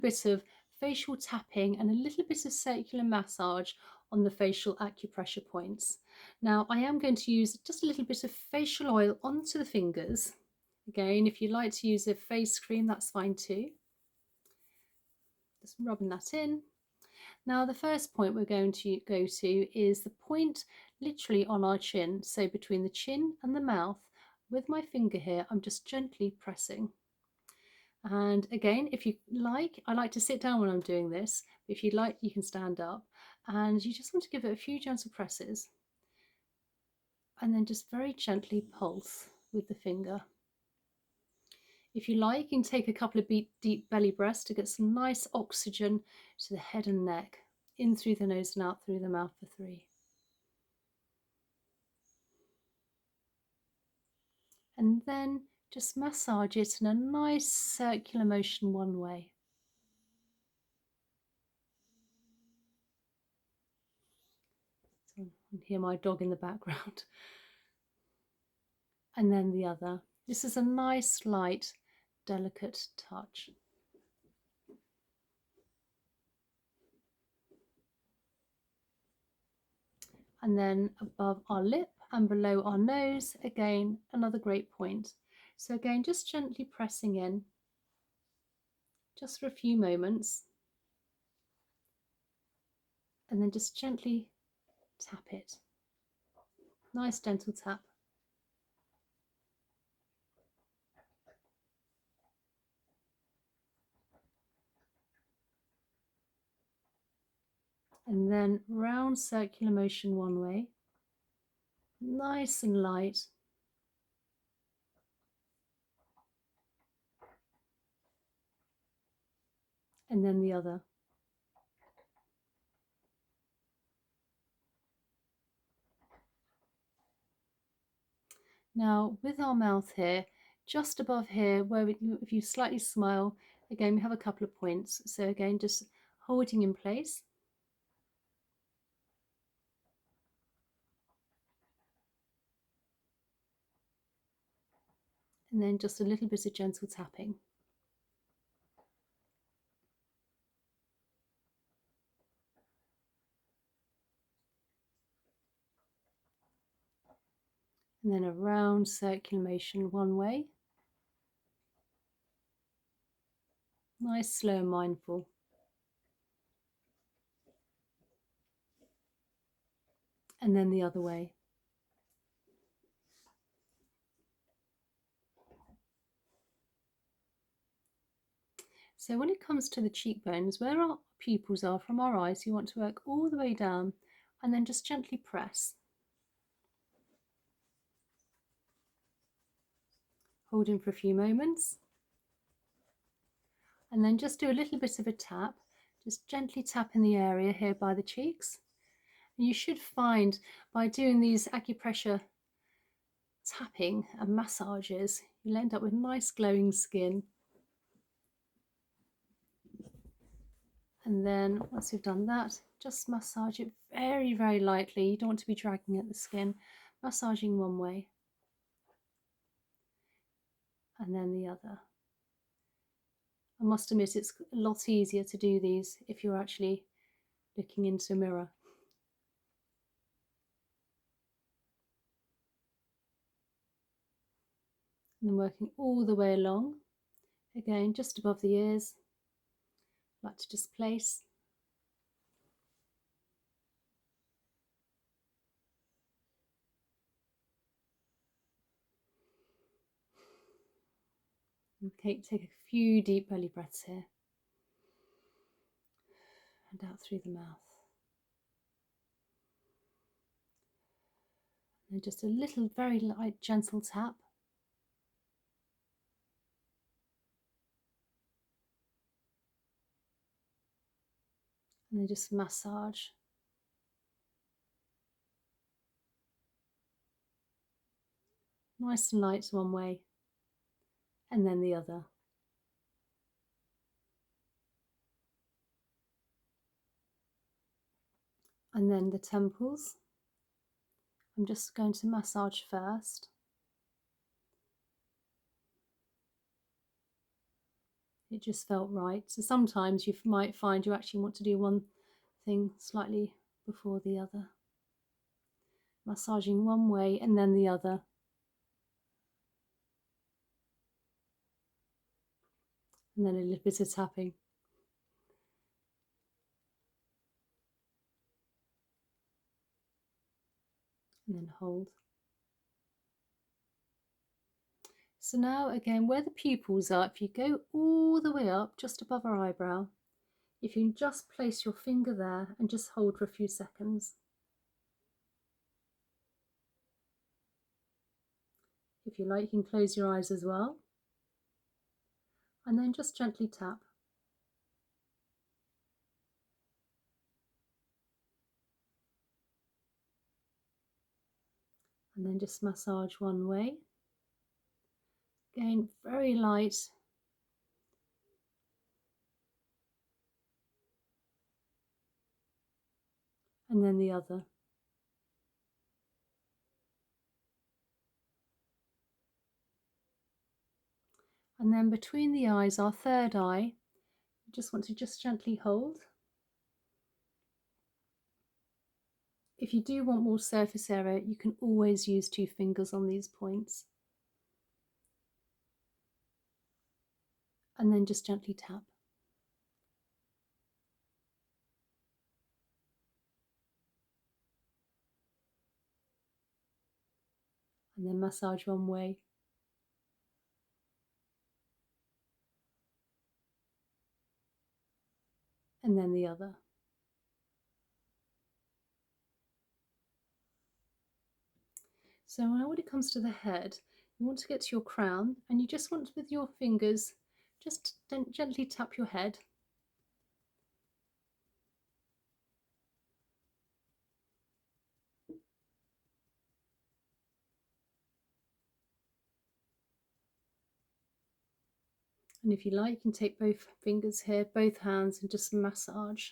bit of facial tapping and a little bit of circular massage on the facial acupressure points. Now I am going to use just a little bit of facial oil onto the fingers. Again, if you like to use a face cream, that's fine too. Just rubbing that in. Now the first point we're going to go to is the point literally on our chin, so between the chin and the mouth. With my finger here, I'm just gently pressing. And again, if you like, I like to sit down when I'm doing this. If you like, you can stand up, and you just want to give it a few gentle presses and then just very gently pulse with the finger. If you like, you can take a couple of deep belly breaths to get some nice oxygen to the head and neck, in through the nose and out through the mouth for 3. And then just massage it in a nice circular motion one way. So you can hear my dog in the background. And then the other. This is a nice, light, delicate touch. And then above our lip and below our nose, again, another great point. So again, just gently pressing in, just for a few moments, and then just gently tap it. Nice gentle tap. And then round circular motion one way, nice and light. And then the other. Now with our mouth here, just above here, where if you slightly smile, again we have a couple of points. So again, just holding in place. And then just a little bit of gentle tapping. And then a round circular motion one way. Nice, slow and mindful. And then the other way. So when it comes to the cheekbones, where our pupils are from our eyes, you want to work all the way down and then just gently press. Holding for a few moments. And then just do a little bit of a tap, just gently tap in the area here by the cheeks. And you should find by doing these acupressure tapping and massages, you'll end up with nice glowing skin. And then once you've done that, just massage it very, very lightly. You don't want to be dragging at the skin. Massaging one way and then the other. I must admit, it's a lot easier to do these if you're actually looking into a mirror. And then working all the way along, again just above the ears. I like to just place. Okay, take a few deep belly breaths here. And out through the mouth. And just a little, very light, gentle tap. And then just massage. Nice and light one way, and then the other. And then the temples. I'm just going to massage first. It just felt right. So sometimes you might find you actually want to do one thing slightly before the other. Massaging one way and then the other. And then a little bit of tapping. And then hold. So now again, where the pupils are, if you go all the way up, just above our eyebrow, if you can just place your finger there and just hold for a few seconds. If you like, you can close your eyes as well. And then just gently tap. And then just massage one way. Again, very light. And then the other. And then between the eyes, our third eye, you just want to just gently hold. If you do want more surface area, you can always use 2 fingers on these points. And then just gently tap. And then massage one way. And then the other. So now when it comes to the head, you want to get to your crown and you just want with your fingers, just gently tap your head. And if you like, you can take both fingers here, both hands, and just massage.